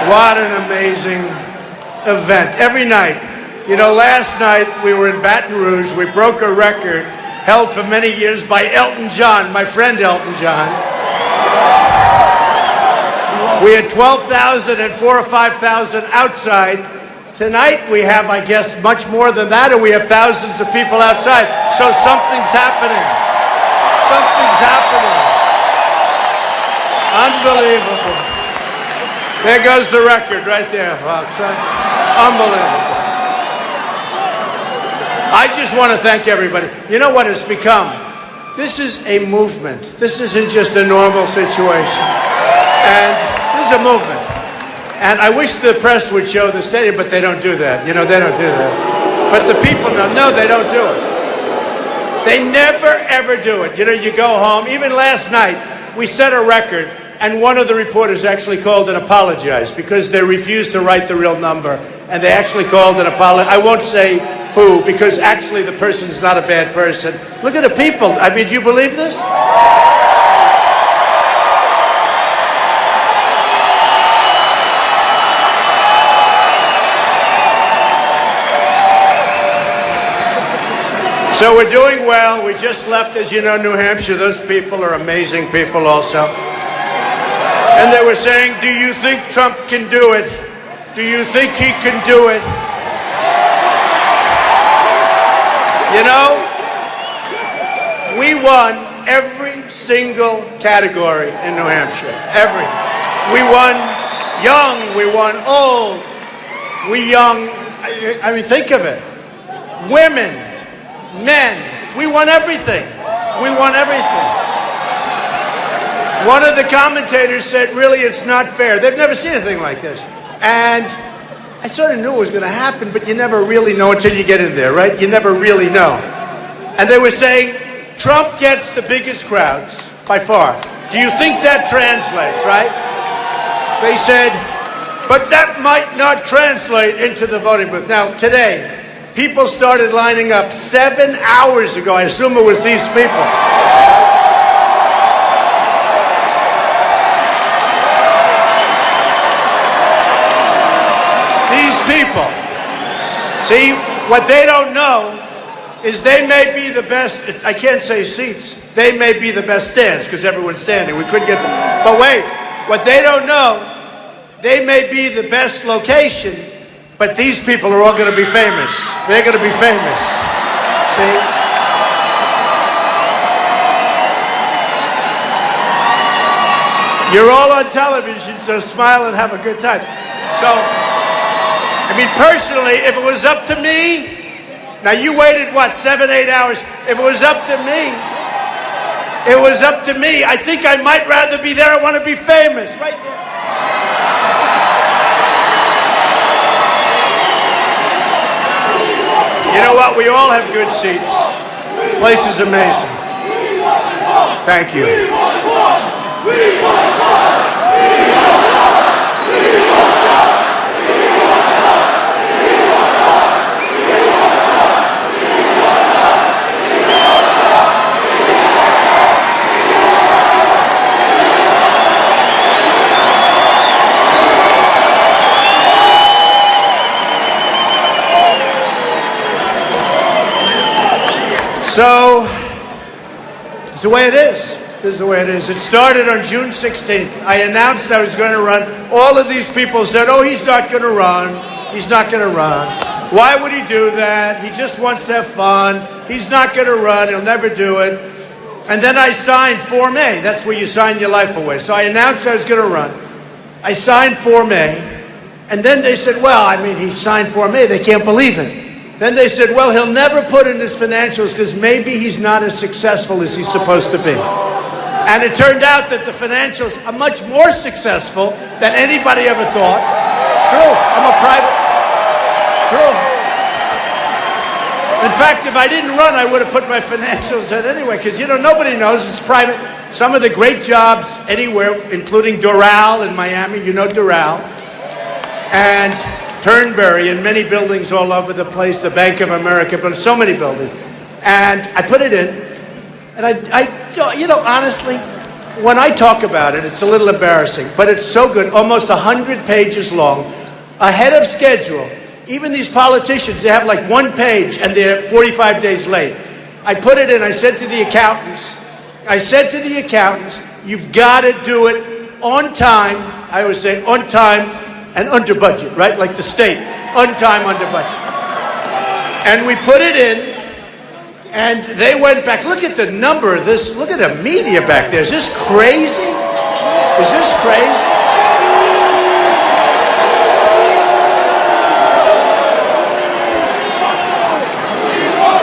What an amazing event. Every night. You know, last night we were in Baton Rouge. We broke a record held for many years by Elton John, my friend Elton John. We had 12,000 and 4,000 or 5,000 outside. Tonight we have, I guess, much more than that, and we have thousands of people outside. So something's happening. Something's happening. Unbelievable. There goes the record right there, folks. Unbelievable. I just want to thank everybody. You know what it's become? This is a movement. This isn't just a normal situation. And this is a movement. And I wish the press would show the stadium, but they don't do that. You know, they don't do that. But the people know, no, they don't do it. They never, ever do it. You know, you go home. Even last night, we set a record, and one of the reporters actually called and apologized because they refused to write the real number, and they actually called and apologized. I won't say who, because actually the person is not a bad person. Look at the people. I mean, do you believe this? So we're doing well. We just left, as you know, New Hampshire. Those people are amazing people also. And they were saying, do you think Trump can do it? Do you think he can do it? You know, we won every single category in New Hampshire. Every. We won young, we won old, I mean, think of it. Women, men, we won everything. We won everything. One of the commentators said, really, it's not fair. They've never seen anything like this. And I sort of knew it was going to happen, but you never really know until you get in there, right? You never really know. And they were saying, Trump gets the biggest crowds, by far. Do you think that translates, right? They said, but that might not translate into the voting booth. Now, today, people started lining up 7 hours ago. I assume it was these people. These people. See, what they don't know is they may be the best, I can't say seats, they may be the best stands because everyone's standing. We couldn't get them. But wait, what they don't know, they may be the best location, but these people are all going to be famous. They're going to be famous. See? You're all on television, so smile and have a good time. So, I mean, personally, if it was up to me, now you waited, what, 7, 8 hours? If it was up to me, I think I might rather be there. I want to be famous, right there. You know what? We all have good seats. The place is amazing. Thank you. So, it's the way it is. This is the way it is. It started on June 16th. I announced I was going to run. All of these people said, oh, he's not going to run. He's not going to run. Why would he do that? He just wants to have fun. He's not going to run. He'll never do it. And then I signed Form A. That's where you sign your life away. So I announced I was going to run. I signed Form A. And then they said, well, I mean, he signed Form A. They can't believe it. Then they said, well, he'll never put in his financials because maybe he's not as successful as he's supposed to be. And it turned out that the financials are much more successful than anybody ever thought. It's true. I'm a private. True. In fact, if I didn't run, I would have put my financials in anyway because, you know, nobody knows. It's private. Some of the great jobs anywhere, including Doral in Miami. You know Doral. And Turnberry and many buildings all over the place, the Bank of America, but so many buildings. And I put it in, and I you know, honestly, when I talk about it, it's a little embarrassing, but it's so good, almost 100 pages long, ahead of schedule. Even these politicians, they have like one page and they're 45 days late. I put it in, I said to the accountants, you've got to do it on time. I always say on time and under budget, right? Like the state, on time, under budget. And we put it in, and they went back. Look at the number of this. Look at the media back there. Is this crazy? Is this crazy?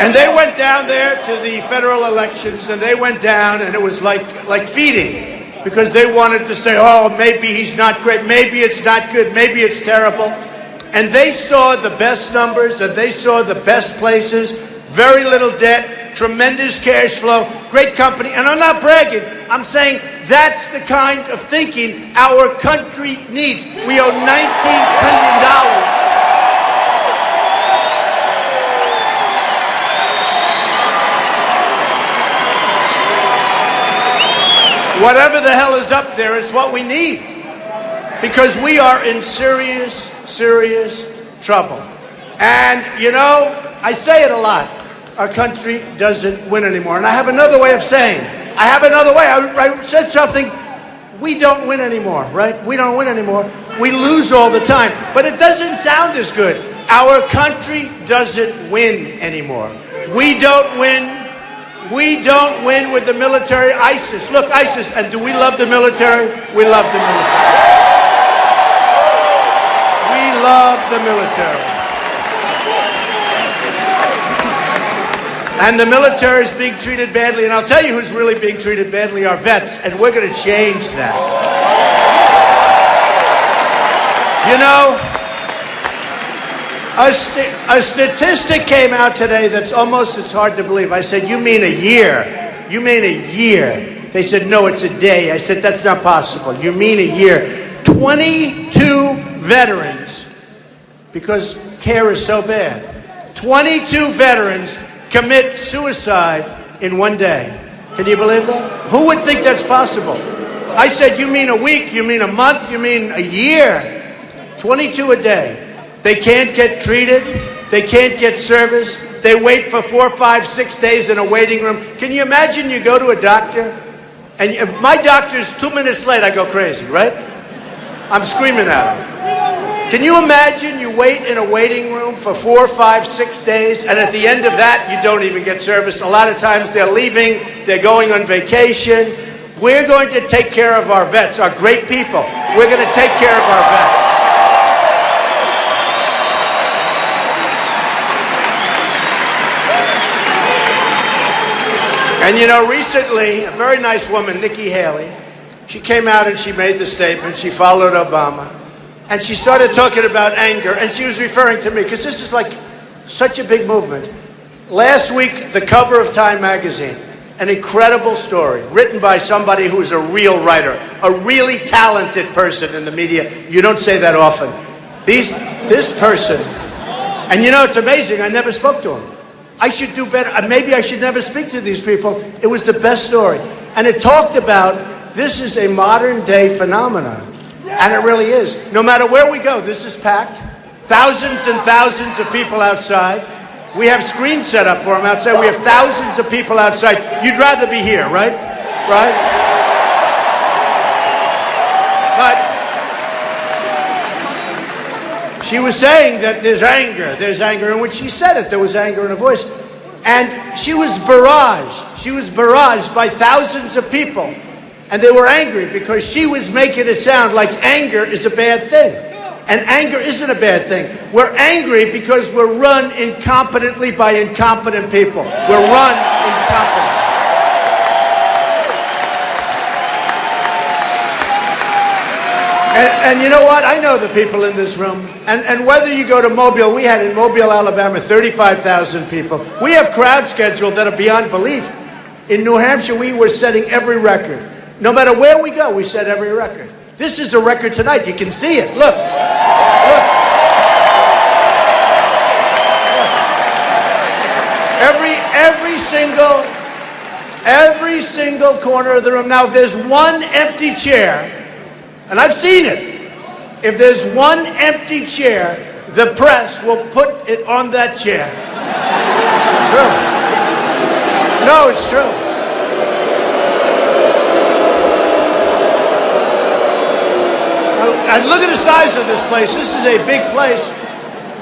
And they went down there to the federal elections, and they went down, and it was like feeding, because they wanted to say, oh, maybe he's not great, maybe it's not good, maybe it's terrible. And they saw the best numbers, and they saw the best places, very little debt, tremendous cash flow, great company. And I'm not bragging, I'm saying that's the kind of thinking our country needs. We owe $19 trillion. Whatever the hell is up there is what we need, because we are in serious, serious trouble. And, you know, I say it a lot. Our country doesn't win anymore. And I have another way of saying, I said something, we don't win anymore, right? We don't win anymore. We lose all the time. But it doesn't sound as good. Our country doesn't win anymore. We don't win. We don't win with the military. ISIS. Look, ISIS. And do we love the military? We love the military. We love the military. And the military is being treated badly. And I'll tell you who's really being treated badly, our vets. And we're going to change that. You know, a statistic came out today that's almost, it's hard to believe. I said, you mean a year? You mean a year? They said, no, it's a day. I said, that's not possible. You mean a year. 22 veterans, because care is so bad. 22 veterans commit suicide in one day. Can you believe that? Who would think that's possible? I said, you mean a week? You mean a month? You mean a year? 22 a day. They can't get treated. They can't get service. They wait for 4, 5, 6 days in a waiting room. Can you imagine you go to a doctor, and if my doctor's 2 minutes late, I go crazy, right? I'm screaming at him. Can you imagine you wait in a waiting room for 4, 5, 6 days, and at the end of that, you don't even get service? A lot of times they're leaving, they're going on vacation. We're going to take care of our vets, our great people. We're going to take care of our vets. And you know, recently, a very nice woman, Nikki Haley, she came out and she made the statement, she followed Obama, and she started talking about anger, and she was referring to me, because this is like such a big movement. Last week, the cover of Time magazine, an incredible story, written by somebody who's a real writer, a really talented person in the media. You don't say that often. This person, and you know, it's amazing, I never spoke to him. I should do better. Maybe I should never speak to these people. It was the best story. And it talked about, this is a modern day phenomenon. And it really is. No matter where we go, this is packed. Thousands and thousands of people outside. We have screens set up for them outside. We have thousands of people outside. You'd rather be here, right? Right? But she was saying that there's anger. And when she said it, there was anger in her voice. And she was barraged. She was barraged by thousands of people. And they were angry because she was making it sound like anger is a bad thing. And anger isn't a bad thing. We're angry because we're run incompetently by incompetent people. We're run incompetent. And you know what? I know the people in this room. And whether you go to Mobile, we had in Mobile, Alabama, 35,000 people. We have crowds scheduled that are beyond belief. In New Hampshire, we were setting every record. No matter where we go, we set every record. This is a record tonight. You can see it. Look. Look. Every single corner of the room. Now, if there's one empty chair, and I've seen it, if there's one empty chair, the press will put it on that chair. True. No, it's true. And look at the size of this place. This is a big place.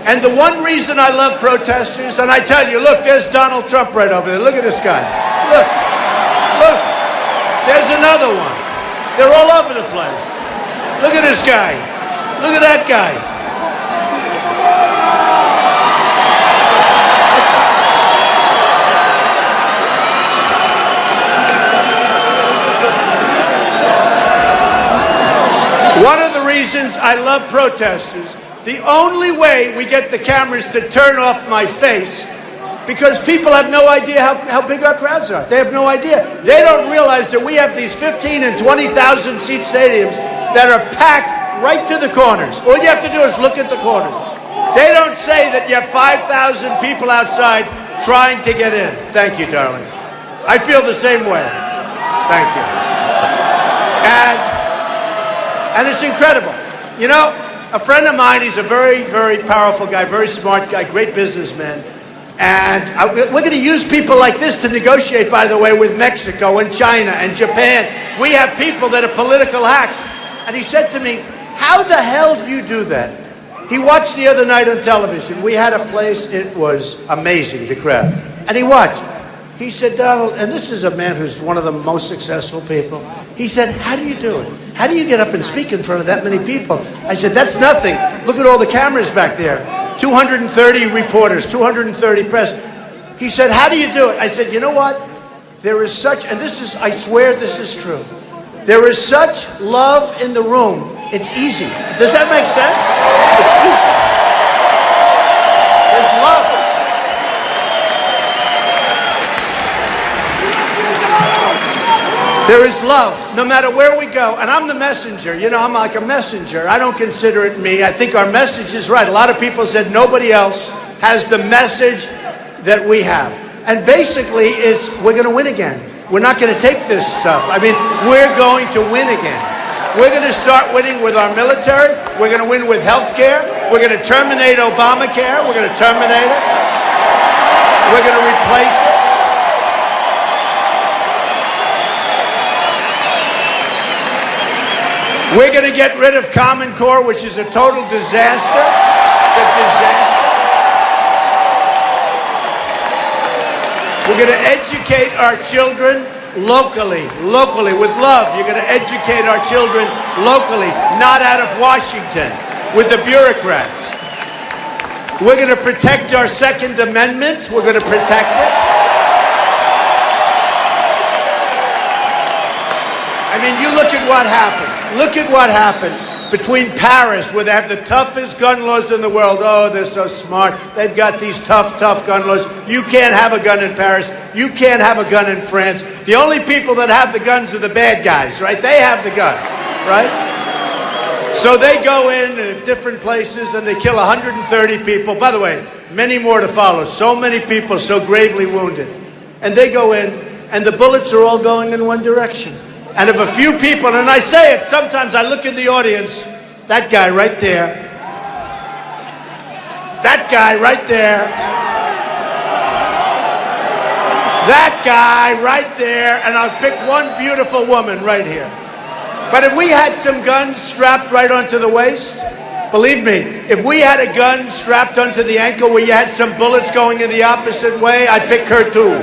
And the one reason I love protesters, and I tell you, look, there's Donald Trump right over there. Look at this guy. Look. Look. There's another one. They're all over the place. Look at this guy. Look at that guy. One of the reasons I love protesters, the only way we get the cameras to turn off my face, because people have no idea how big our crowds are. They have no idea. They don't realize that we have these 15 and 20,000 seat stadiums that are packed right to the corners. All you have to do is look at the corners. They don't say that you have 5,000 people outside trying to get in. Thank you, darling. I feel the same way. Thank you. And it's incredible. You know, a friend of mine, he's a very, very powerful guy, very smart guy, great businessman. And we're going to use people like this to negotiate, by the way, with Mexico and China and Japan. We have people that are political hacks. And he said to me, how the hell do you do that? He watched the other night on television. We had a place, it was amazing, the crowd. And he watched. He said, Donald, and this is a man who's one of the most successful people. He said, how do you do it? How do you get up and speak in front of that many people? I said, that's nothing. Look at all the cameras back there. 230 reporters, 230 press. He said, how do you do it? I said, you know what? There is such, and this is, I swear this is true. There is such love in the room. It's easy. Does that make sense? It's easy. There's love. There is love, no matter where we go. And I'm the messenger. You know, I'm like a messenger. I don't consider it me. I think our message is right. A lot of people said nobody else has the message that we have. And basically, it's we're going to win again. We're not going to take this stuff. I mean, we're going to win again. We're going to start winning with our military. We're going to win with health care. We're going to terminate Obamacare. We're going to terminate it. We're going to replace it. We're going to get rid of Common Core, which is a total disaster. It's a disaster. We're going to educate our children locally, with love. You're going to educate our children locally, not out of Washington, with the bureaucrats. We're going to protect our Second Amendment. We're going to protect it. I mean, you look at what happened. Look at what happened between Paris, where they have the toughest gun laws in the world. Oh, they're so smart. They've got these tough gun laws. You can't have a gun in Paris. You can't have a gun in France. The only people that have the guns are the bad guys, right? They have the guns, right? So they go in different places and they kill 130 people. By the way, many more to follow. So many people so gravely wounded. And they go in and the bullets are all going in one direction. And if a few people, and I say it, sometimes I look in the audience, that guy right there, that guy right there, that guy right there, and I'll pick one beautiful woman right here. But if we had some guns strapped right onto the waist, believe me, if we had a gun strapped onto the ankle where you had some bullets going in the opposite way, I'd pick her too.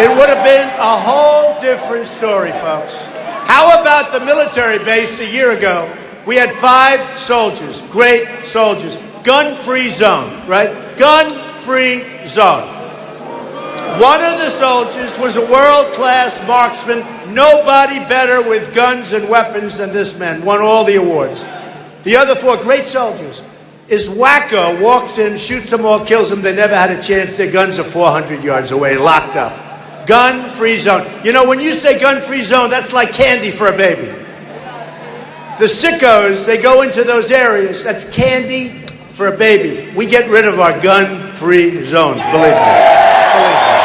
It would have been a whole different story, folks. How about the military base a year ago? We had 5 soldiers, great soldiers. Gun-free zone, right? Gun-free zone. One of the soldiers was a world-class marksman. Nobody better with guns and weapons than this man. Won all the awards. The other 4 great soldiers. His wacko walks in, shoots them all, kills them. They never had a chance. Their guns are 400 yards away, locked up. Gun-free zone. You know, when you say gun-free zone, that's like candy for a baby. The sickos, they go into those areas. That's candy for a baby. We get rid of our gun-free zones, believe me. Believe me.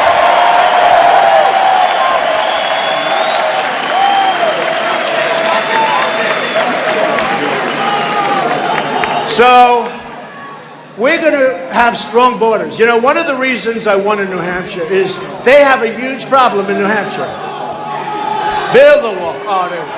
So we're going to have strong borders. You know, one of the reasons I won in New Hampshire is they have a huge problem in New Hampshire. Build the wall. Oh, there we go.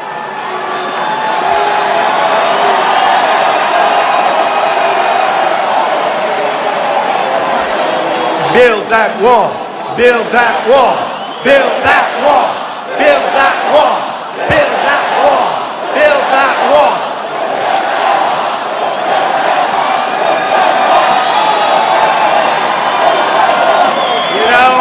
Build that wall. Build that wall. Build that wall. Build that wall. Build that wall. Build that wall. You know,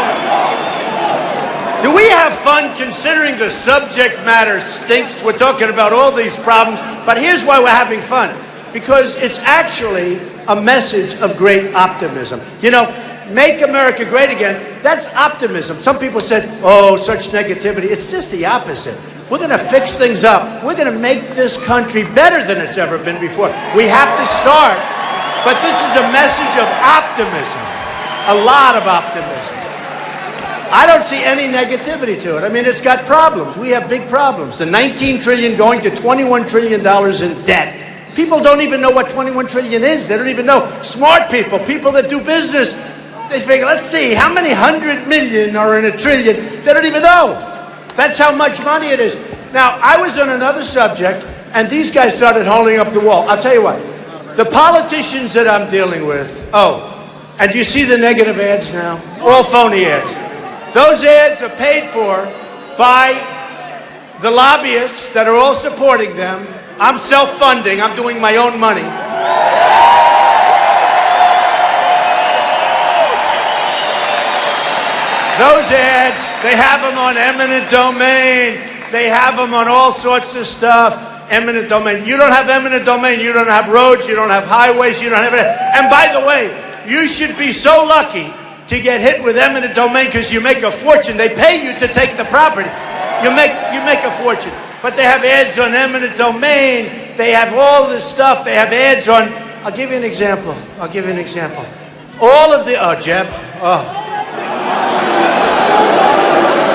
do we have fun considering the subject matter stinks? We're talking about all these problems, but here's why we're having fun. Because it's actually a message of great optimism. You know, make America great again, that's optimism. Some people said, oh, such negativity. It's just the opposite. We're going to fix things up. We're going to make this country better than it's ever been before. We have to start, but this is a message of optimism, a lot of optimism. I don't see any negativity to it. I mean, it's got problems. We have big problems. The $19 trillion going to $21 trillion in debt. People don't even know what $21 trillion is. They don't even know. Smart people, people that do business, they figure, let's see, how many 100 million are in a trillion? They don't even know. That's how much money it is. Now, I was on another subject, and these guys started holding up the wall. I'll tell you what, the politicians that I'm dealing with, and do you see the negative ads now? All phony ads. Those ads are paid for by the lobbyists that are all supporting them. I'm self-funding. I'm doing my own money. Those ads, they have them on eminent domain. They have them on all sorts of stuff. Eminent domain. You don't have eminent domain. You don't have roads. You don't have highways. You don't have it. And by the way, you should be so lucky to get hit with eminent domain because you make a fortune. They pay you to take the property. You make a fortune. But they have ads on eminent domain. They have all this stuff. They have ads on. I'll give you an example. All of the Jeb.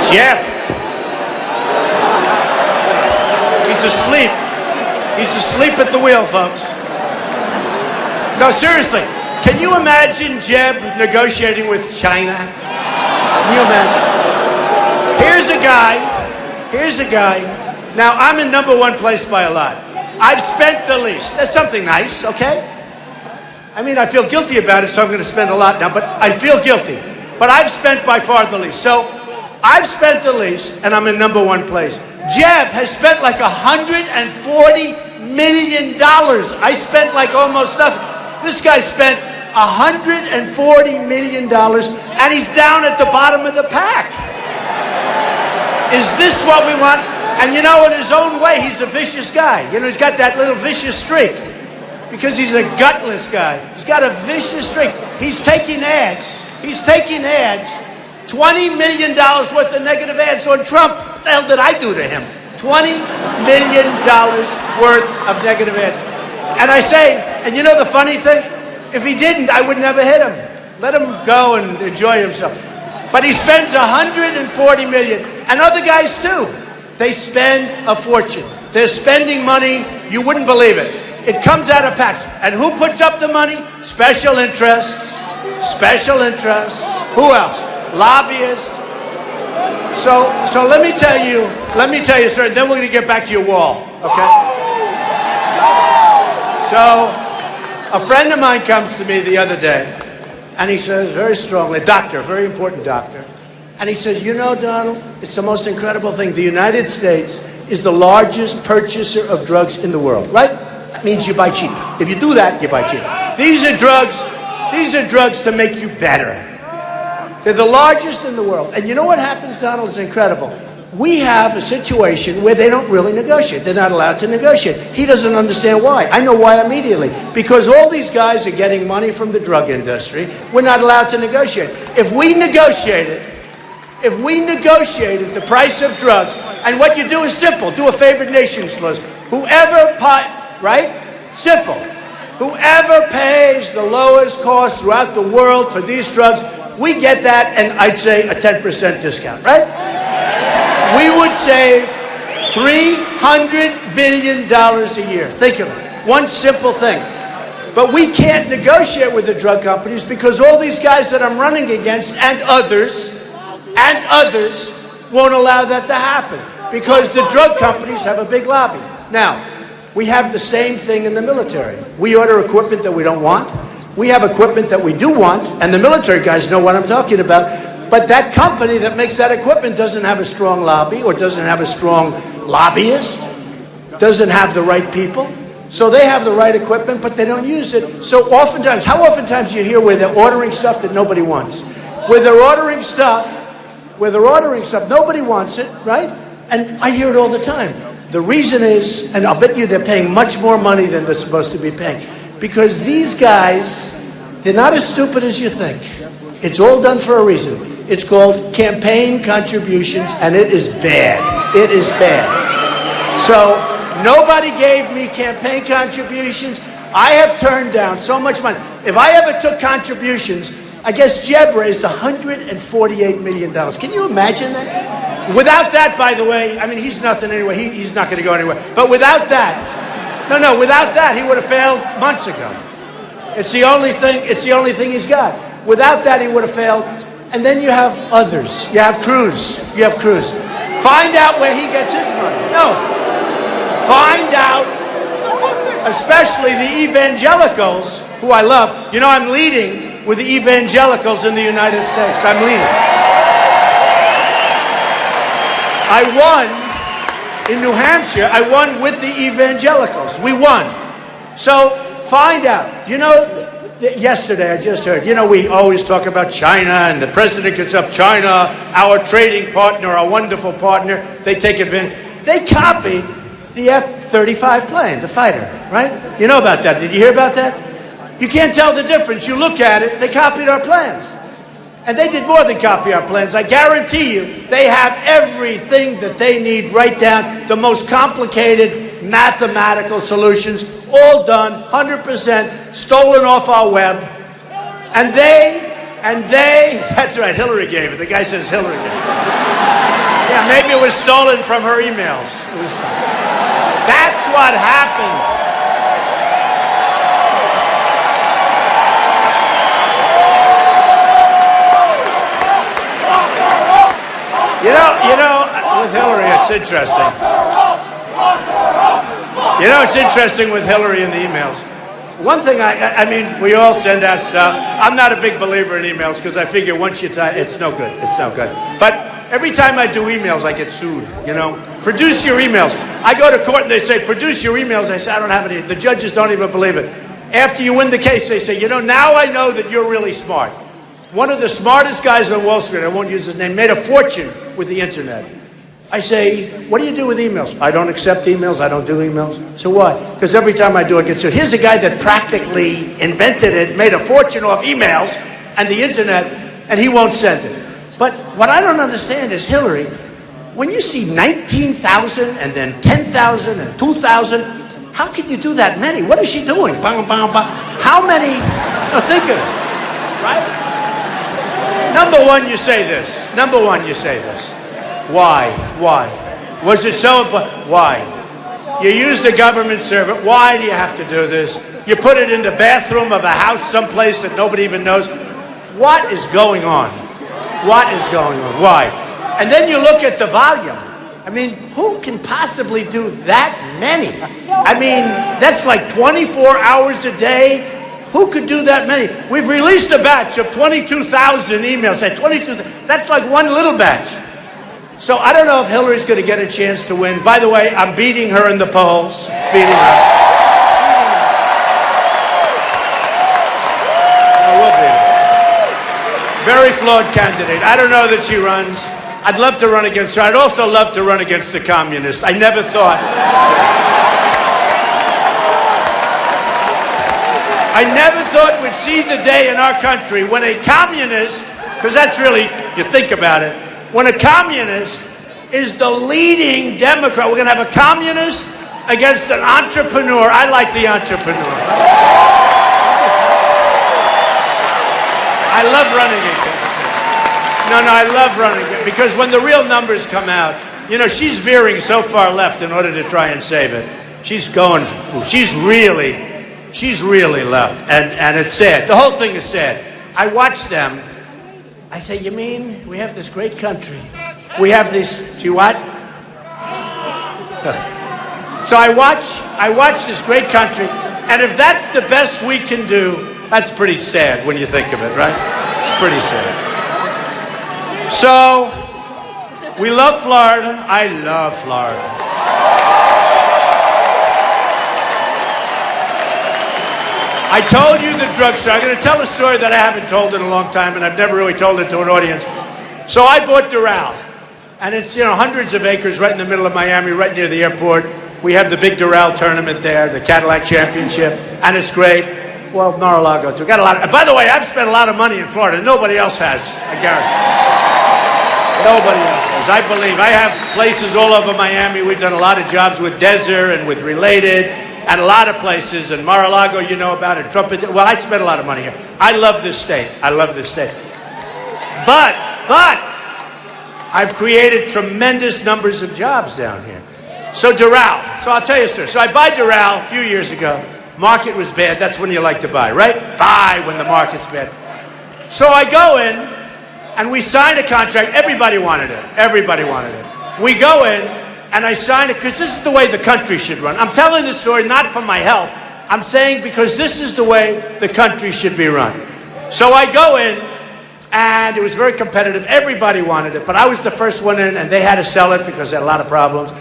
Jeb. He's asleep. He's asleep at the wheel, folks. No, seriously. Can you imagine Jeb negotiating with China? Can you imagine? Here's a guy. Now, I'm in #1 place by a lot. I've spent the least. That's something nice, okay? I mean, I feel guilty about it, so I'm going to spend a lot now, but I feel guilty. But I've spent by far the least. So I've spent the least, and I'm in #1 place. Jeb has spent like $140 million. I spent like almost nothing. This guy spent $140 million, and he's down at the bottom of the pack. Is this what we want? And you know, in his own way, he's a vicious guy. You know, he's got that little vicious streak because he's a gutless guy. He's got a vicious streak. He's taking ads. $20 million worth of negative ads on Trump. What the hell did I do to him? $20 million worth of negative ads. And I say, and you know the funny thing? If he didn't, I would never hit him. Let him go and enjoy himself. But he spends $140 million. And other guys too. They spend a fortune. They're spending money, you wouldn't believe it. It comes out of PACs. And who puts up the money? Special interests. Who else? Lobbyists. So let me tell you a story. Then we're going to get back to your wall, okay? So a friend of mine comes to me the other day, and he says very strongly, a doctor, a very important doctor, and he says, you know, Donald, it's the most incredible thing. The United States is the largest purchaser of drugs in the world, right? That means you buy cheap. If you do that, you buy cheap. These are drugs to make you better. They're the largest in the world. And you know what happens, Donald? It's incredible. We have a situation where they don't really negotiate. They're not allowed to negotiate. He doesn't understand why. I know why immediately. Because all these guys are getting money from the drug industry. We're not allowed to negotiate. If we negotiated the price of drugs, and what you do is simple. Do a favored nations clause. Right? Simple. Whoever pays the lowest cost throughout the world for these drugs, we get that, and I'd say a 10% discount, right? We would save $300 billion a year. Think of it. One simple thing. But we can't negotiate with the drug companies because all these guys that I'm running against and others won't allow that to happen because the drug companies have a big lobby. Now, we have the same thing in the military. We order equipment that we don't want. We have equipment that we do want, and the military guys know what I'm talking about. But that company that makes that equipment doesn't have a strong lobby or doesn't have a strong lobbyist, doesn't have the right people. So they have the right equipment, but they don't use it. So oftentimes, how oftentimes you hear where they're ordering stuff that nobody wants? Where they're ordering stuff, nobody wants it, right? And I hear it all the time. The reason is, and I'll bet you they're paying much more money than they're supposed to be paying. Because these guys, they're not as stupid as you think. It's all done for a reason. It's called campaign contributions, and it is bad. It is bad. So nobody gave me campaign contributions. I have turned down so much money. If I ever took contributions, I guess Jeb raised $148 million. Can you imagine that? Without that, by the way, I mean, he's nothing anyway. He's not going to go anywhere. But without that, without that, he would have failed months ago. It's the only thing he's got. Without that, he would have failed. And then you have others. You have Cruz. Find out where he gets his money. No. Find out, especially the evangelicals, who I love. You know, I'm leading with the evangelicals in the United States. I'm leading. I won in New Hampshire. I won with the evangelicals. We won. So find out. You know, yesterday I just heard, you know, we always talk about China and the president gets up, China, our trading partner, our wonderful partner, they take advantage. They copied the F-35 plane, the fighter, right? You know about that. Did you hear about that? You can't tell the difference. You look at it, they copied our plans. And they did more than copy our plans. I guarantee you, they have everything that they need right down, the most complicated mathematical solutions, all done, 100% stolen off our web. And they, that's right, Hillary gave it. The guy says Hillary gave it. Yeah, maybe it was stolen from her emails. That's what happened. You know, with Hillary, it's interesting. You know, it's interesting with Hillary and the emails. One thing, I mean, we all send out stuff. I'm not a big believer in emails because I figure once you tie, it's no good. It's no good. But every time I do emails, I get sued, you know. Produce your emails. I go to court and they say, produce your emails. I say, I don't have any. The judges don't even believe it. After you win the case, they say, you know, now I know that you're really smart. One of the smartest guys on Wall Street, I won't use his name, made a fortune with the internet. I say, what do you do with emails? I don't accept emails. I don't do emails. So why? Because every time I do, I get sued. Here's a guy that practically invented it, made a fortune off emails and the internet, and he won't send it. But what I don't understand is Hillary, when you see 19,000 and then 10,000 and 2,000, how can you do that many? What is she doing? Bang, bang, bang. How many? Now think of it, right? Number one, you say this. Why? Was it so important? Why? You use the government servant. Why do you have to do this? You put it in the bathroom of a house someplace that nobody even knows. What is going on? Why? And then you look at the volume. I mean, who can possibly do that many? I mean, that's like 24 hours a day. Who could do that many? We've released a batch of 22,000 emails. That's like one little batch. So I don't know if Hillary's going to get a chance to win. By the way, I'm beating her in the polls. I will beat her. Very flawed candidate. I don't know that she runs. I'd love to run against her. I'd also love to run against the communists. I never thought we'd see the day in our country when a communist, because that's really, you think about it, when a communist is the leading Democrat. We're going to have a communist against an entrepreneur. I like the entrepreneur. I love running against him. No, I love running because when the real numbers come out, you know, she's veering so far left in order to try and save it. She's really she's really left, and it's sad. The whole thing is sad. I watch them. I say, you mean we have this great country? We have this, see what? So I watch this great country, and if that's the best we can do, that's pretty sad when you think of it, right? It's pretty sad. So, we love Florida. I love Florida. I told you the drugstore. I'm going to tell a story that I haven't told in a long time, and I've never really told it to an audience. So I bought Doral, and it's, hundreds of acres right in the middle of Miami, right near the airport. We have the big Doral tournament there, the Cadillac Championship, and it's great. Well, Mar-a-Lago too. Got a lot. By the way, I've spent a lot of money in Florida. Nobody else has, I guarantee. Nobody else has. I believe. I have places all over Miami. We've done a lot of jobs with Desert and with Related, and a lot of places. And Mar-a-Lago, you know about it. Trumpet. Well, I spent a lot of money here. I love this state. I love this state. But I've created tremendous numbers of jobs down here. So Doral. So I'll tell you a story. So I buy Doral a few years ago. Market was bad. That's when you like to buy, right? Buy when the market's bad. So I go in, and we sign a contract. Everybody wanted it. Everybody wanted it. We go in, and I sign it because this is the way the country should run. I'm telling this story not for my help. I'm saying because this is the way the country should be run. So I go in, and it was very competitive. Everybody wanted it, but I was the first one in, and they had to sell it because they had a lot of problems.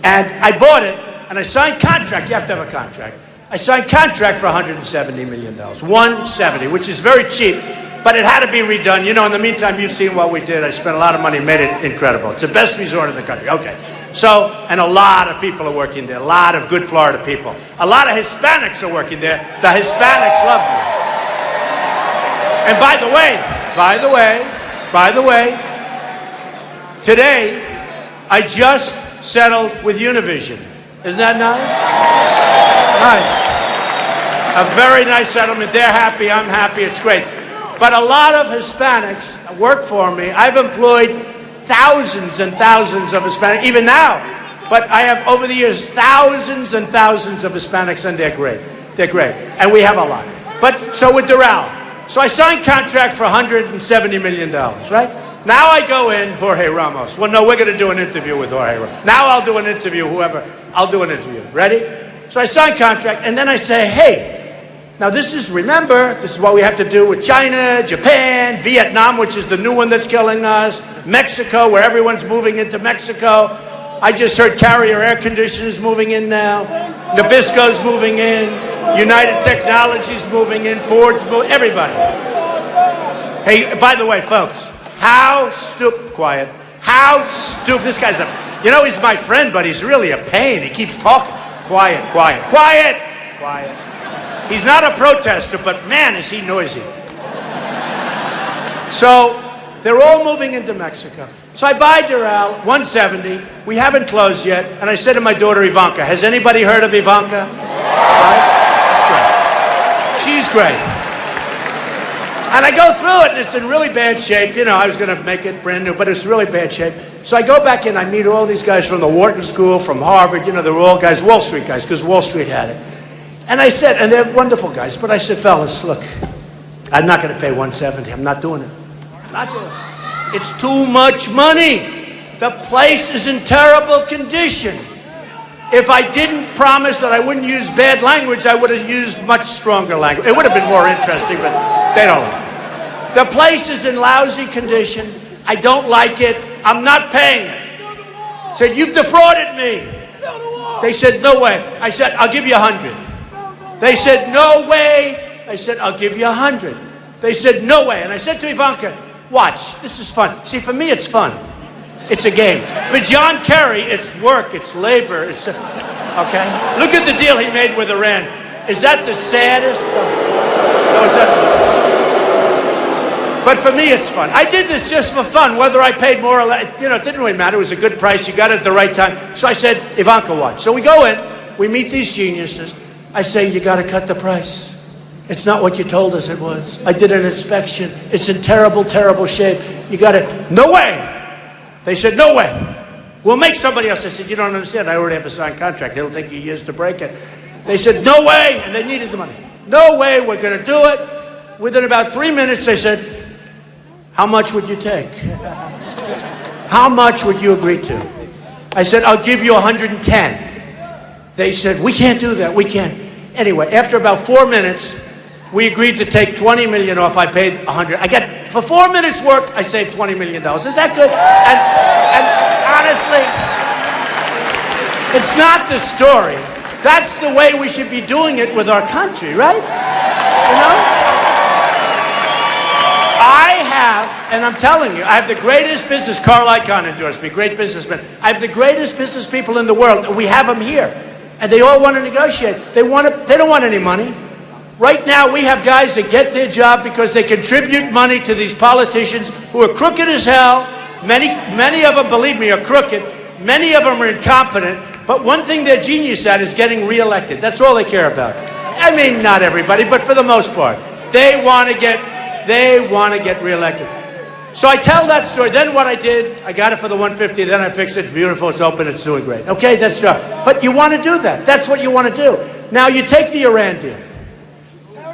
And I bought it, and I signed contract. You have to have a contract. I signed contract for $170 million. 170, which is very cheap, but it had to be redone. In the meantime, you've seen what we did. I spent a lot of money, made it incredible. It's the best resort in the country. Okay. So, and a lot of people are working there. A lot of good Florida people. A lot of Hispanics are working there. The Hispanics love me. And by the way, today, I just settled with Univision. Isn't that nice? Nice. A very nice settlement. They're happy. I'm happy. It's great. But a lot of Hispanics work for me. I've employed thousands and thousands of Hispanics, even now. But I have, over the years, thousands and thousands of Hispanics, and they're great. They're great. And we have a lot. But, so with Doral. So I signed contract for $170 million, right? Now I go in, Jorge Ramos. Well, no, we're going to do an interview with Jorge Ramos. Now I'll do an interview, whoever. I'll do an interview. Ready? So I sign contract, and then I say, hey, now this is what we have to do with China, Japan, Vietnam, which is the new one that's killing us, Mexico, where everyone's moving into Mexico. I just heard Carrier Air Conditioners moving in now. Nabisco's moving in. United Technologies moving in. Ford's moving, everybody. Hey, by the way, folks, quiet. How stupid, this guy's he's my friend, but he's really a pain. He keeps talking. Quiet. He's not a protester, but man, is he noisy. So they're all moving into Mexico. So I buy Doral, 170. We haven't closed yet. And I said to my daughter, Ivanka, has anybody heard of Ivanka? Right? She's great. And I go through it, and it's in really bad shape. I was going to make it brand new, but it's really bad shape. So I go back in, I meet all these guys from the Wharton School, from Harvard, they're all guys, Wall Street guys, because Wall Street had it. And I said, and they're wonderful guys, but I said, fellas, look, I'm not going to pay 170. I'm not doing it. I'm not doing it. It's too much money. The place is in terrible condition. If I didn't promise that I wouldn't use bad language, I would have used much stronger language. It would have been more interesting, but they don't like it. The place is in lousy condition. I don't like it. I'm not paying it. I said, you've defrauded me. They said, no way. I said, I'll give you 100. They said, no way. I said, I'll give you 100. They said, no way. And I said to Ivanka, watch, this is fun. See, for me, it's fun. It's a game. For John Kerry, it's work, it's labor. Okay? Look at the deal he made with Iran. Is that the saddest? No, is that But for me, it's fun. I did this just for fun, whether I paid more or less. It didn't really matter. It was a good price. You got it at the right time. So I said, Ivanka, watch. So we go in. We meet these geniuses. I say, you got to cut the price. It's not what you told us it was. I did an inspection. It's in terrible, terrible shape. You got to, no way. They said, no way. We'll make somebody else. I said, you don't understand. I already have a signed contract. It'll take you years to break it. They said, no way, and they needed the money. No way, we're going to do it. Within about 3 minutes, they said, how much would you take? How much would you agree to? I said, I'll give you 110. They said, we can't do that, we can't. Anyway, after about 4 minutes, we agreed to take 20 million off. I paid 100. For 4 minutes work, I saved $20 million. Is that good? And honestly, it's not the story. That's the way we should be doing it with our country, right? You know? I have, and I'm telling you, I have the greatest business. Carl Icahn endorsed me, great businessman. I have the greatest business people in the world, and we have them here. And they all want to negotiate. They don't want any money. Right now, we have guys that get their job because they contribute money to these politicians who are crooked as hell. Many of them, believe me, are crooked. Many of them are incompetent. But one thing they're genius at is getting reelected. That's all they care about. I mean, not everybody, but for the most part. They want to get reelected. So I tell that story. Then what I did, I got it for the 150. Then I fixed it. It's beautiful. It's open. It's doing great. Okay, that's right. But you want to do that. That's what you want to do. Now you take the Iran deal.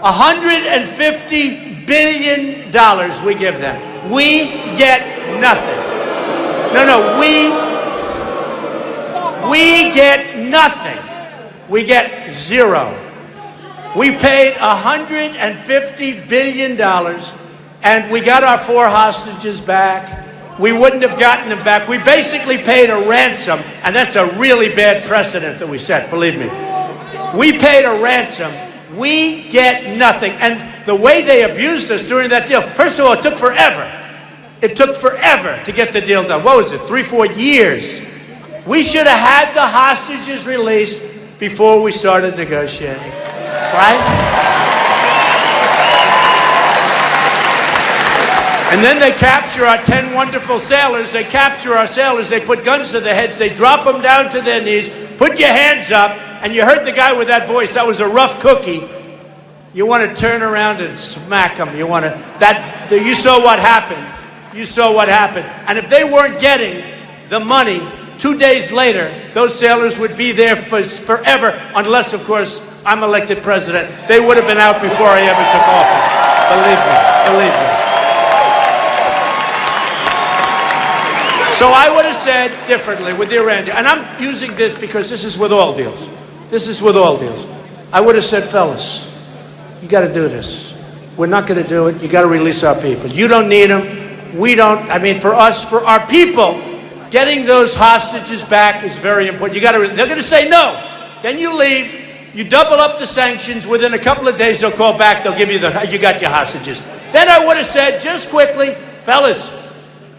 $150 billion we give them. We get nothing. No, we get nothing. We get zero. We paid $150 billion and we got our 4 hostages back. We wouldn't have gotten them back. We basically paid a ransom, and that's a really bad precedent that we set, believe me. We paid a ransom. We get nothing. And the way they abused us during that deal, first of all, it took forever. It took forever to get the deal done. What was it, 3-4 years? We should have had the hostages released before we started negotiating, right? And then they capture our 10 wonderful sailors. They capture our sailors. They put guns to their heads. They drop them down to their knees. Put your hands up. And you heard the guy with that voice. That was a rough cookie. You want to turn around and smack him. You saw what happened. You saw what happened. And if they weren't getting the money, 2 days later, those sailors would be there forever, unless, of course, I'm elected president. They would have been out before I ever took office. Believe me. So I would have said differently with the Iran deal. And I'm using this because this is with all deals. This is with all deals. I would have said, fellas, you got to do this. We're not going to do it. You got to release our people. You don't need them. We don't. I mean, for us, for our people, getting those hostages back is very important. They're going to say no. Then you leave. You double up the sanctions. Within a couple of days, they'll call back. They'll give you you got your hostages. Then I would have said, just quickly, fellas,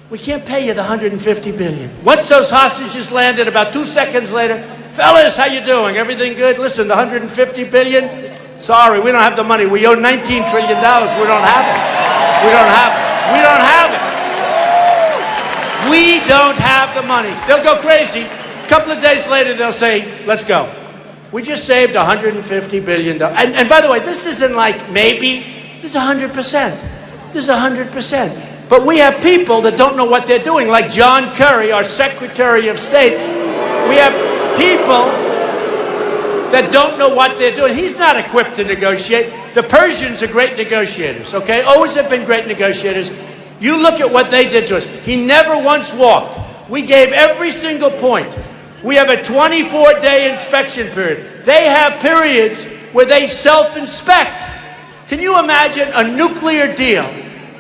we can't pay you the $150 billion. Once those hostages landed, about 2 seconds later, fellas, how you doing? Everything good? Listen, the $150 billion, sorry, we don't have the money. We owe $19 trillion. We don't have it. We don't have it. We don't have it. We don't have the money. They'll go crazy. A couple of days later, they'll say, let's go. We just saved $150 billion. And by the way, this isn't like maybe. This is 100%. This is 100%. But we have people that don't know what they're doing, like John Kerry, our Secretary of State. We have people that don't know what they're doing. He's not equipped to negotiate. The Persians are great negotiators, okay? Always have been great negotiators. You look at what they did to us. He never once walked. We gave every single point. We have a 24-day inspection period. They have periods where they self-inspect. Can you imagine a nuclear deal?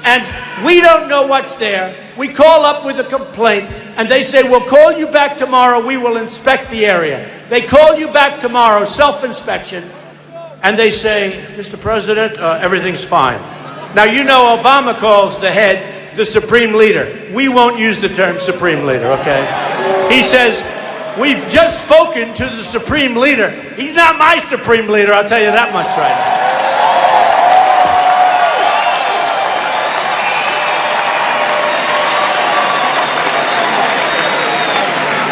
And we don't know what's there. We call up with a complaint, and they say, we'll call you back tomorrow. We will inspect the area. They call you back tomorrow, self-inspection, and they say, Mr. President, everything's fine. Now, you know Obama calls the head the supreme leader. We won't use the term supreme leader, okay? He says, we've just spoken to the supreme leader. He's not my supreme leader, I'll tell you that much right now.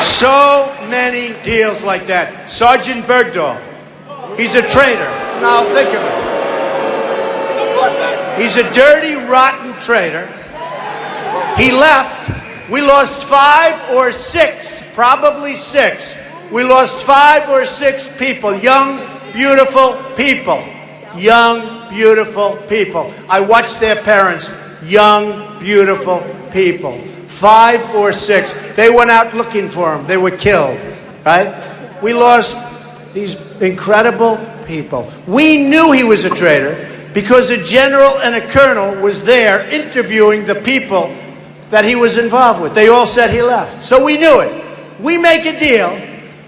So many deals like that. Sergeant Bergdahl, he's a traitor. Now think of it. He's a dirty, rotten traitor. He left. We lost 5 or 6, probably 6. We lost 5 or 6 people, young beautiful people. Young, beautiful people. I watched their parents. Young, beautiful people. 5 or 6. They went out looking for him. They were killed, right? We lost these incredible people. We knew he was a traitor because a general and a colonel was there interviewing the people that he was involved with. They all said he left. So we knew it. We make a deal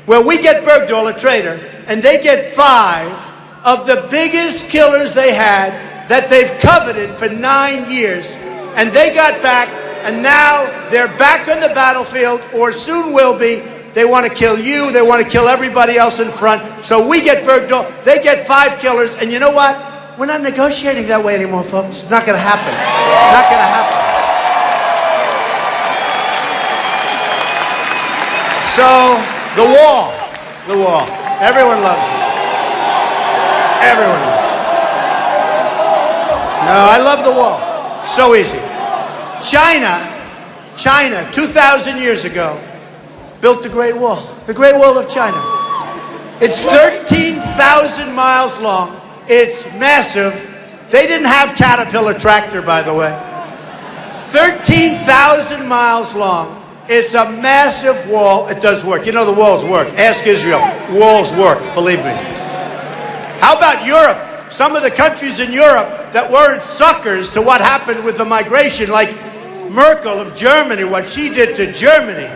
where we get Bergdahl, a traitor, and they get 5 of the biggest killers they had that they've coveted for 9 years. And they got back, and now they're back on the battlefield, or soon will be. They want to kill you. They want to kill everybody else in front. So we get Bergdahl. They get 5 killers. And you know what? We're not negotiating that way anymore, folks. It's not going to happen. Not going to happen. So, the wall. The wall. Everyone loves it. Everyone loves it. No, I love the wall. So easy. China, 2,000 years ago, built the Great Wall. The Great Wall of China. It's 13,000 miles long. It's massive. They didn't have Caterpillar tractor, by the way. 13,000 miles long. It's a massive wall. It does work. You know the walls work. Ask Israel. Walls work, believe me. How about Europe? Some of the countries in Europe that weren't suckers to what happened with the migration, like Merkel of Germany, what she did to Germany.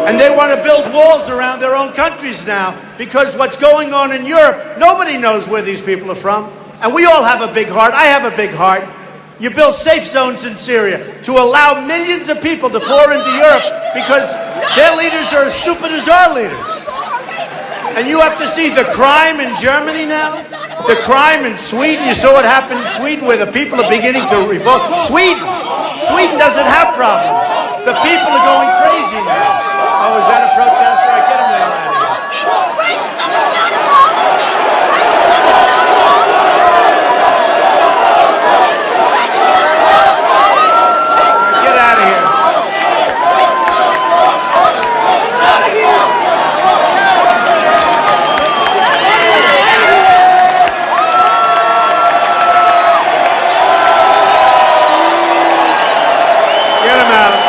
And they want to build walls around their own countries now because what's going on in Europe, nobody knows where these people are from. And we all have a big heart. I have a big heart. You build safe zones in Syria to allow millions of people to pour into Europe because their leaders are as stupid as our leaders. And you have to see the crime in Germany now, the crime in Sweden. You saw what happened in Sweden where the people are beginning to revolt. Sweden doesn't have problems. The people are going crazy now. Oh, is that a protest? All right, get him there, lad. Get out of here. Get him out.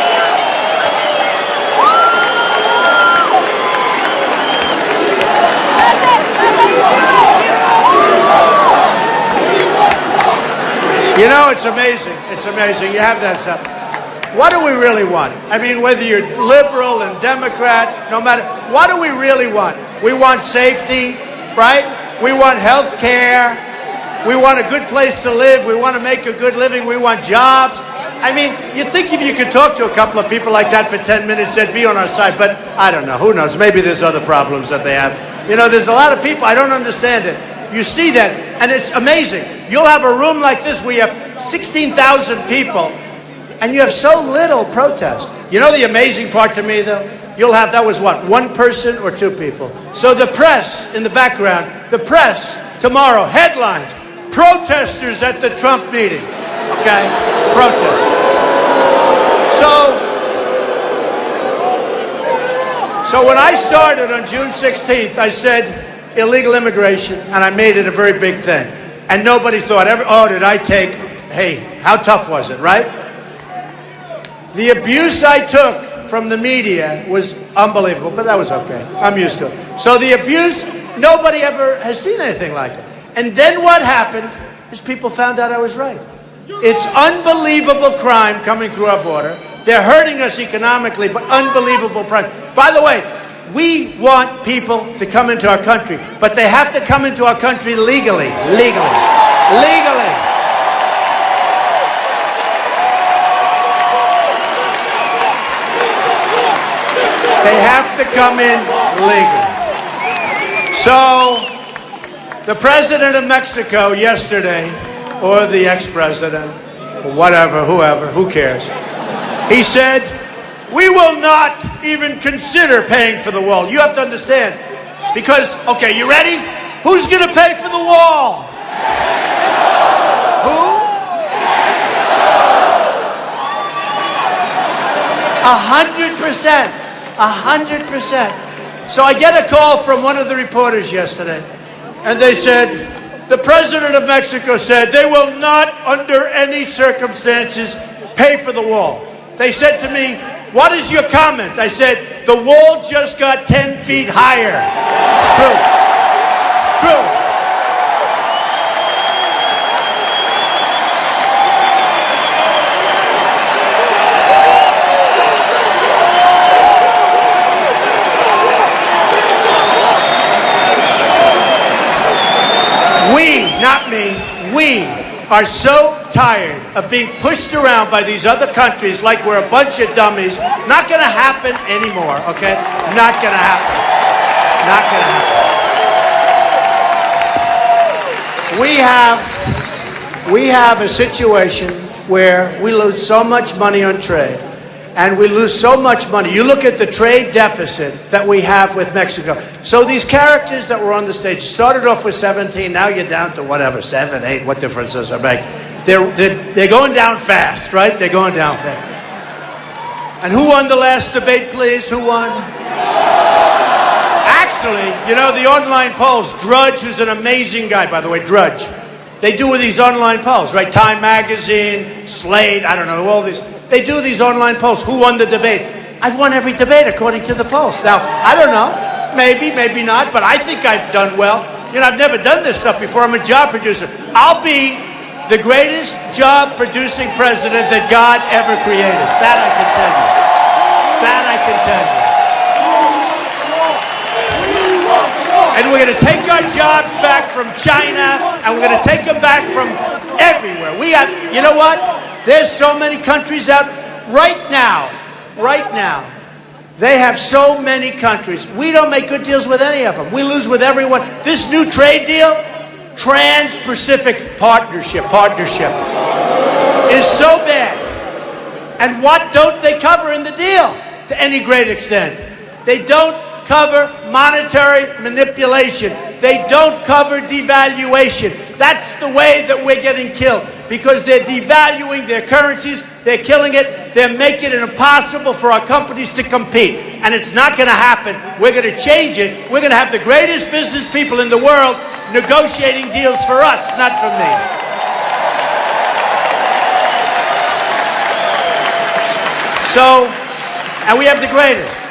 You know, it's amazing. It's amazing. You have that stuff. What do we really want? I mean, whether you're liberal and Democrat, no matter, what do we really want? We want safety, right? We want health care. We want a good place to live. We want to make a good living. We want jobs. I mean, you'd think if you could talk to a couple of people like that for 10 minutes, they'd be on our side. But I don't know. Who knows? Maybe there's other problems that they have. You know, there's a lot of people. I don't understand it. You see that, and it's amazing. You'll have a room like this where you have 16,000 people, and you have so little protest. You know the amazing part to me, though? You'll have, that was what, 1 person or 2 people. So the press in the background, the press tomorrow, headlines, protesters at the Trump meeting. Okay? Protest. So when I started on June 16th, I said illegal immigration, and I made it a very big thing. And nobody thought, oh, did I take, hey, how tough was it, right? The abuse I took from the media was unbelievable, but that was okay. I'm used to it. So the abuse, nobody ever has seen anything like it. And then what happened is people found out I was right. It's unbelievable crime coming through our border. They're hurting us economically, but unbelievable crime. By the way, we want people to come into our country, but they have to come into our country legally. Legally. They have to come in legally. So, the president of Mexico yesterday, or the ex-president, or whatever, whoever, who cares? He said, we will not even consider paying for the wall. You have to understand. Because, okay, you ready? Who's going to pay for the wall? Who? 100%. 100%. So I get a call from one of the reporters yesterday. And they said, the president of Mexico said they will not, under any circumstances, pay for the wall. They said to me, what is your comment? I said, the wall just got 10 feet higher. It's true. It's true. We, not me, we are so tired of being pushed around by these other countries like we're a bunch of dummies. Not going to happen anymore, okay? Not going to happen. Not going to happen. We have a situation where we lose so much money on trade, and we lose so much money. You look at the trade deficit that we have with Mexico. So these characters that were on the stage started off with 17, now you're down to whatever, 7, 8, what difference does it make? They're going down fast, right? They're going down fast. And who won the last debate, please? Who won? Actually, you know, the online polls, Drudge, who's an amazing guy, by the way, Drudge. They do these online polls, right? Time Magazine, Slate, I don't know, all these. They do these online polls. Who won the debate? I've won every debate according to the polls. Now, I don't know. Maybe, maybe not, but I think I've done well. You know, I've never done this stuff before. I'm a job producer. I'll be the greatest job-producing president that God ever created. That I can tell you. That I can tell you. And we're going to take our jobs back from China, and we're going to take them back from everywhere. We have, you know what? There's so many countries out right now. They have so many countries. We don't make good deals with any of them. We lose with everyone. This new trade deal, Trans-Pacific Partnership, is so bad. And what don't they cover in the deal to any great extent? They don't cover monetary manipulation. They don't cover devaluation. That's the way that we're getting killed, because they're devaluing their currencies, they're killing it, they're making it impossible for our companies to compete. And it's not going to happen. We're going to change it. We're going to have the greatest business people in the world negotiating deals for us, not for me. So, and we have the greatest.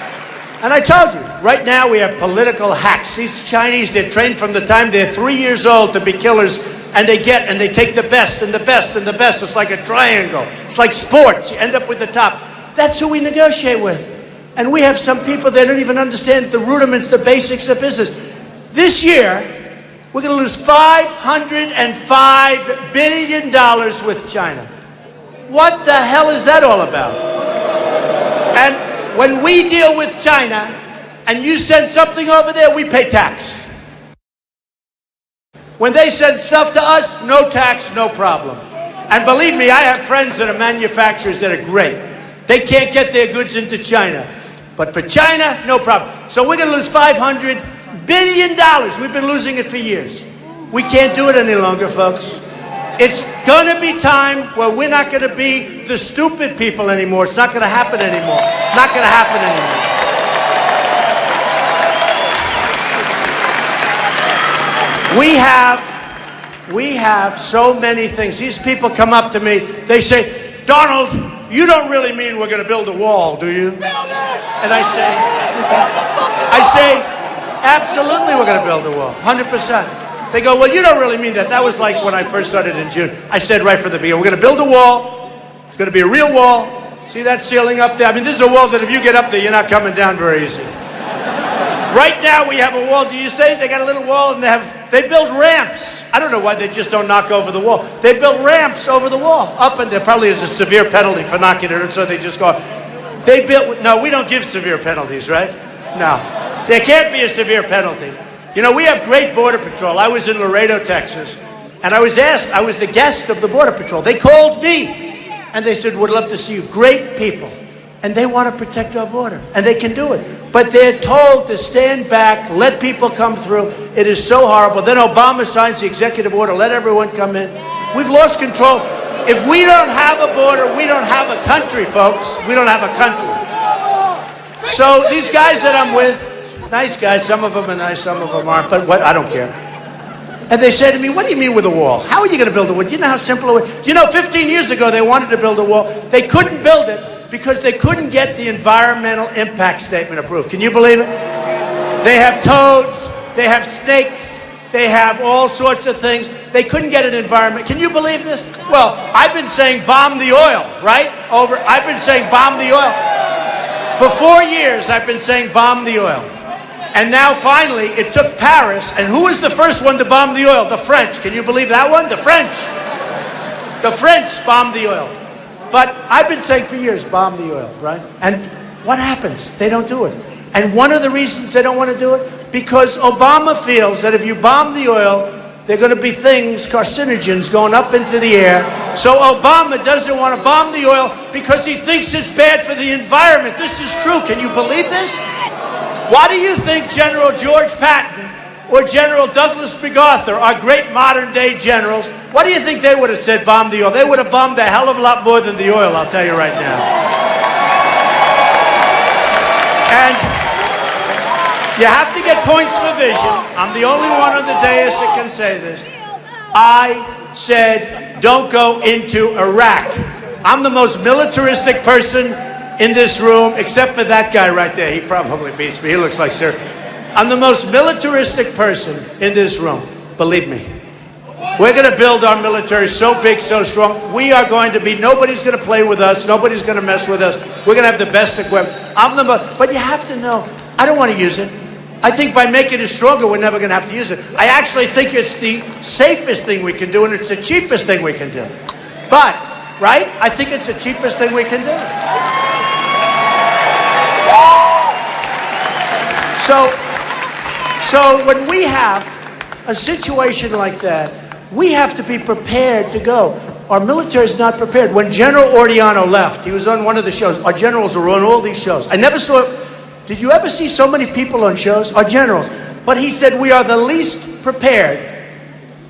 And I told you, right now we have political hacks. These Chinese, they're trained from the time they're 3 years old to be killers, and they take the best and the best and the best. It's like a triangle. It's like sports. You end up with the top. That's who we negotiate with. And we have some people that don't even understand the rudiments, the basics of business. This year, we're going to lose $505 billion with China. What the hell is that all about? And when we deal with China and you send something over there, we pay tax. When they send stuff to us, no tax, no problem. And believe me, I have friends that are manufacturers that are great. They can't get their goods into China. But for China, no problem. So we're going to lose $500 billion. We've been losing it for years. We can't do it any longer, folks. It's going to be time where we're not going to be the stupid people anymore. It's not going to happen anymore. Not going to happen anymore. We have so many things. These people come up to me. They say, Donald, you don't really mean we're going to build a wall, do you? And I say, absolutely we're going to build a wall, 100%. They go, well, you don't really mean that. That was like when I first started in June. I said right from the beginning, we're going to build a wall. It's going to be a real wall. See that ceiling up there? I mean, this is a wall that if you get up there, you're not coming down very easy. Right now, we have a wall. Do you say they got a little wall and they build ramps? I don't know why they just don't knock over the wall. They built ramps over the wall, up, and there probably is a severe penalty for knocking it, so they just go. No, we don't give severe penalties, right? No, there can't be a severe penalty. You know, we have great Border Patrol. I was in Laredo, Texas, and I was the guest of the Border Patrol. They called me, and they said, we'd love to see you. Great people. And they want to protect our border, and they can do it. But they're told to stand back, let people come through. It is so horrible. Then Obama signs the executive order, let everyone come in. We've lost control. If we don't have a border, we don't have a country, folks. We don't have a country. So these guys that I'm with, nice guys, some of them are nice, some of them aren't, but I don't care. And they say to me, what do you mean with a wall? How are you going to build a wall? Do you know how simple it was? Do you know 15 years ago they wanted to build a wall? They couldn't build it because they couldn't get the environmental impact statement approved. Can you believe it? They have toads, they have snakes, they have all sorts of things. They couldn't get an environment. Can you believe this? Well, I've been saying bomb the oil, right? I've been saying bomb the oil. For 4 years I've been saying bomb the oil. And now finally, it took Paris, and who was the first one to bomb the oil? The French. Can you believe that one? The French. The French bombed the oil. But I've been saying for years, bomb the oil, right? And what happens? They don't do it. And one of the reasons they don't want to do it, because Obama feels that if you bomb the oil, there are going to be things, carcinogens, going up into the air. So Obama doesn't want to bomb the oil because he thinks it's bad for the environment. This is true. Can you believe this? Why do you think General George Patton or General Douglas MacArthur are great modern-day generals? What do you think they would have said, bomb the oil? They would have bombed a hell of a lot more than the oil, I'll tell you right now. And you have to get points for vision. I'm the only one on the dais that can say this. I said, don't go into Iraq. I'm the most militaristic person in this room, except for that guy right there. He probably beats me. He looks like sir. I'm the most militaristic person in this room. Believe me. We're going to build our military so big, so strong. We are going to be, nobody's going to play with us. Nobody's going to mess with us. We're going to have the best equipment. But you have to know, I don't want to use it. I think by making it stronger, we're never going to have to use it. I actually think it's the safest thing we can do, and it's the cheapest thing we can do. But, right? I think it's the cheapest thing we can do. So when we have a situation like that, we have to be prepared to go. Our military is not prepared. When General Ordiano left, he was on one of the shows. Our generals are on all these shows. I never saw, did you ever see so many people on shows? Our generals. But he said, we are the least prepared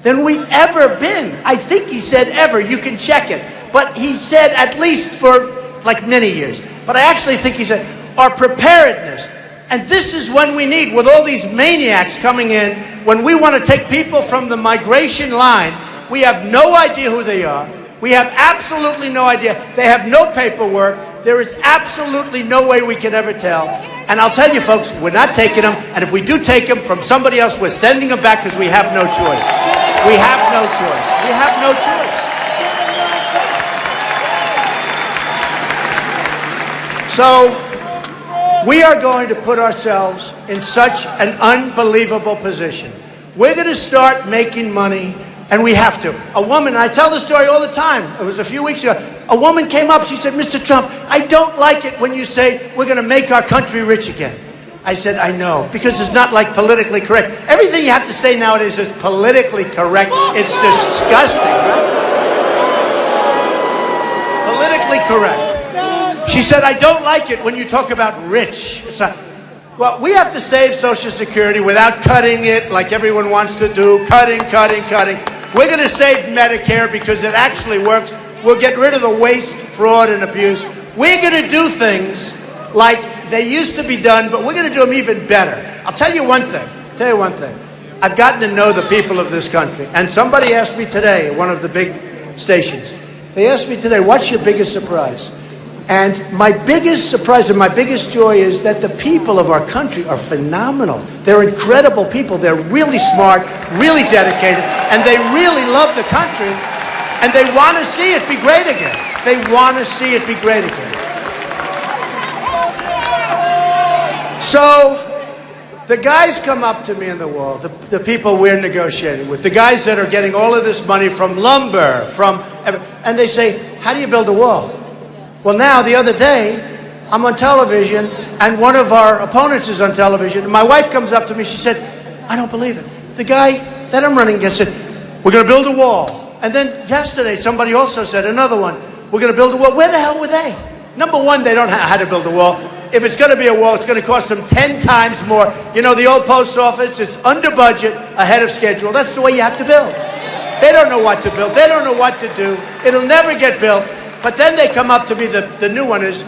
than we've ever been. I think he said ever. You can check it. But he said at least for like many years. But I actually think he said our preparedness. And this is when we need, with all these maniacs coming in, when we want to take people from the migration line, we have no idea who they are. We have absolutely no idea. They have no paperwork. There is absolutely no way we can ever tell. And I'll tell you, folks, we're not taking them. And if we do take them from somebody else, we're sending them back because we have no choice. We have no choice. We have no choice. So we are going to put ourselves in such an unbelievable position. We're going to start making money, and we have to. A woman, I tell this story all the time. It was a few weeks ago. A woman came up. She said, Mr. Trump, I don't like it when you say we're going to make our country rich again. I said, I know, because it's not like politically correct. Everything you have to say nowadays is politically correct. It's disgusting, right? Politically correct. She said, I don't like it when you talk about rich. Well, we have to save Social Security without cutting it like everyone wants to do. Cutting. We're going to save Medicare because it actually works. We'll get rid of the waste, fraud, and abuse. We're going to do things like they used to be done, but we're going to do them even better. I'll tell you one thing. I've gotten to know the people of this country. And somebody asked me today at one of the big stations. They asked me today, what's your biggest surprise? And my biggest surprise and my biggest joy is that the people of our country are phenomenal. They're incredible people. They're really smart, really dedicated, and they really love the country, and they want to see it be great again. They want to see it be great again. So the guys come up to me in the wall, the people we're negotiating with, the guys that are getting all of this money from lumber, and they say, how do you build a wall? Well, now, the other day, I'm on television, and one of our opponents is on television, and my wife comes up to me, she said, I don't believe it. The guy that I'm running against said, we're going to build a wall. And then yesterday, somebody also said, another one, we're going to build a wall. Where the hell were they? Number one, they don't know how to build a wall. If it's going to be a wall, it's going to cost them 10 times more. You know, the old post office, it's under budget, ahead of schedule. That's the way you have to build. They don't know what to build. They don't know what to do. It'll never get built. But then they come up to me, the new one is,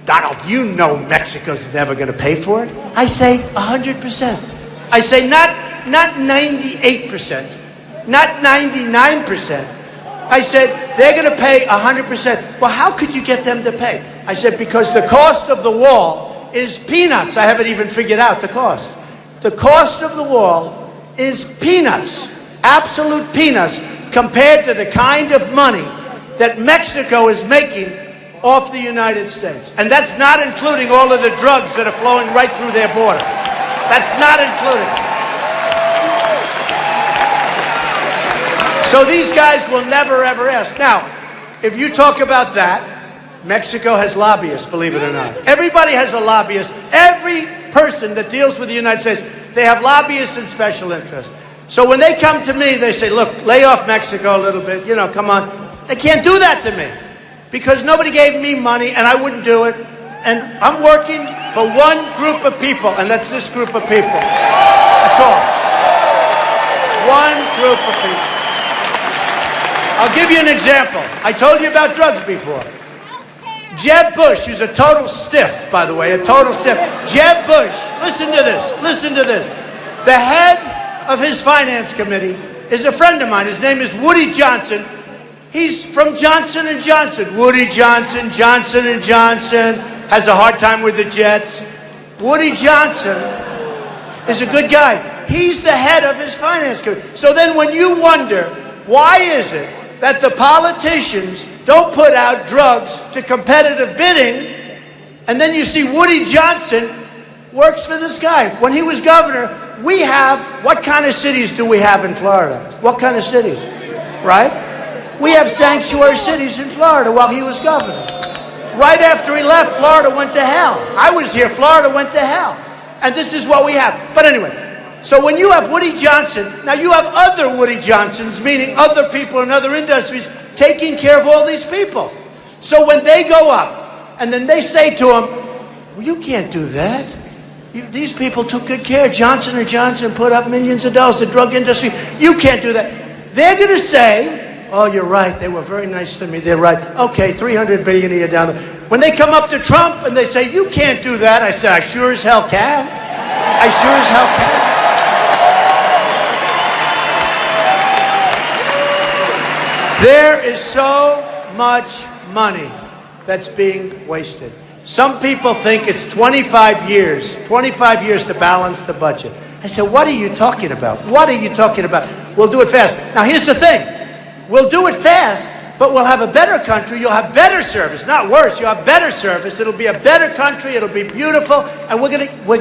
Donald, you know Mexico's never going to pay for it. I say 100%. I say not not 98%, not 99%. I said, they're going to pay 100%. Well, how could you get them to pay? I said, because the cost of the wall is peanuts. I haven't even figured out the cost. The cost of the wall is peanuts, absolute peanuts, compared to the kind of money that Mexico is making off the United States. And that's not including all of the drugs that are flowing right through their border. That's not included. So these guys will never, ever ask. Now, if you talk about that, Mexico has lobbyists, believe it or not. Everybody has a lobbyist. Every person that deals with the United States, they have lobbyists and special interests. So when they come to me, they say, look, lay off Mexico a little bit, you know, come on. They can't do that to me because nobody gave me money and I wouldn't do it. And I'm working for one group of people, and that's this group of people. That's all. One group of people. I'll give you an example. I told you about drugs before. Jeb Bush, who's a total stiff, by the way, a total stiff. Jeb Bush, listen to this, listen to this. The head of his finance committee is a friend of mine. His name is Woody Johnson. He's from Johnson & Johnson. Woody Johnson, Johnson & Johnson, has a hard time with the Jets. Woody Johnson is a good guy. He's the head of his finance committee. So then when you wonder, why is it that the politicians don't put out drugs to competitive bidding, and then you see Woody Johnson works for this guy. When he was governor, we have, what kind of cities do we have in Florida? What kind of cities, right? We have sanctuary cities in Florida while he was governor. Right after he left, Florida went to hell. I was here, Florida went to hell. And this is what we have. But anyway, so when you have Woody Johnson, now you have other Woody Johnsons, meaning other people in other industries, taking care of all these people. So when they go up, and then they say to him, well, you can't do that. These people took good care. Johnson & Johnson put up millions of dollars, the drug industry. You can't do that. They're going to say, oh, you're right. They were very nice to me. They're right. Okay, $300 billion a year down there. When they come up to Trump and they say, you can't do that, I say, I sure as hell can. I sure as hell can. There is so much money that's being wasted. Some people think it's 25 years to balance the budget. I said, what are you talking about? What are you talking about? We'll do it fast. Now, here's the thing. We'll do it fast, but we'll have a better country. You'll have better service, not worse. You'll have better service. It'll be a better country. It'll be beautiful, and we're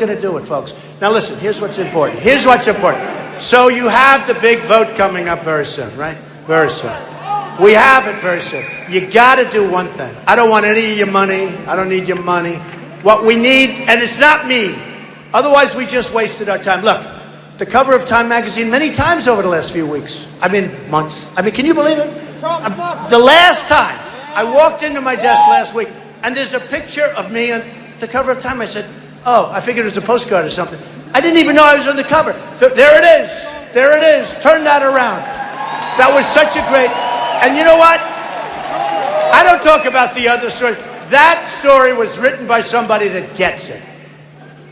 gonna do it, folks. Now, listen. Here's what's important. Here's what's important. So you have the big vote coming up very soon, right? Very soon. We have it very soon. You got to do one thing. I don't want any of your money. I don't need your money. What we need, and it's not me. Otherwise, we just wasted our time. Look, the cover of Time magazine many times over the last few weeks. I mean, months. I mean, can you believe it? The last time I walked into my desk last week, and there's a picture of me on the cover of Time. I said, oh, I figured it was a postcard or something. I didn't even know I was on the cover. There it is. There it is. Turn that around. That was such a great... And you know what? I don't talk about the other story. That story was written by somebody that gets it.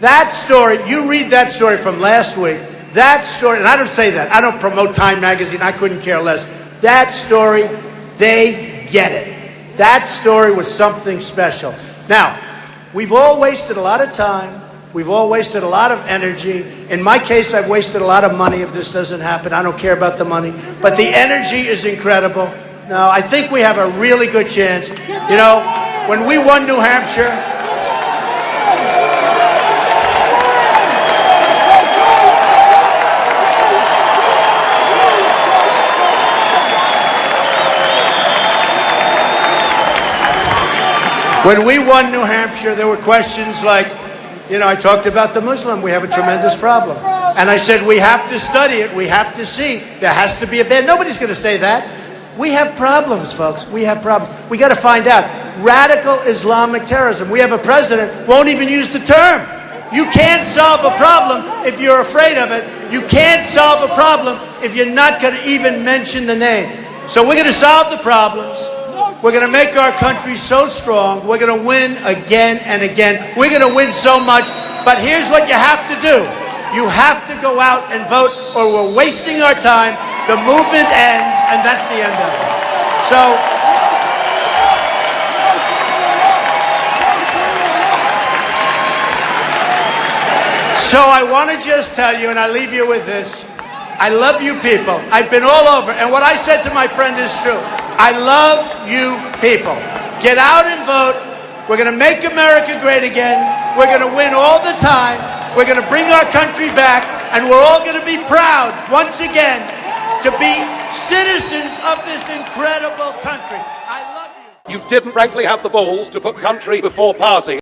That story, you read that story from last week, that story, and I don't say that. I don't promote Time magazine. I couldn't care less. That story, they get it. That story was something special. Now, we've all wasted a lot of time. We've all wasted a lot of energy. In my case, I've wasted a lot of money if this doesn't happen. I don't care about the money. But the energy is incredible. No, I think we have a really good chance. You know, when we won New Hampshire, there were questions like, you know, I talked about the Muslim. We have a tremendous problem. And I said, we have to study it. We have to see. There has to be a ban. Nobody's going to say that. We have problems, folks. We have problems. We got to find out. Radical Islamic terrorism. We have a president who won't even use the term. You can't solve a problem if you're afraid of it. You can't solve a problem if you're not going to even mention the name. So we're going to solve the problems. We're going to make our country so strong. We're going to win again and again. We're going to win so much. But here's what you have to do. You have to go out and vote or we're wasting our time. The movement ends, and that's the end of it. So I want to just tell you, and I leave you with this, I love you people. I've been all over, and what I said to my friend is true. I love you people. Get out and vote. We're going to make America great again. We're going to win all the time. We're going to bring our country back, and we're all going to be proud, once again, to be citizens of this incredible country. I love you. You didn't frankly have the balls to put country before party.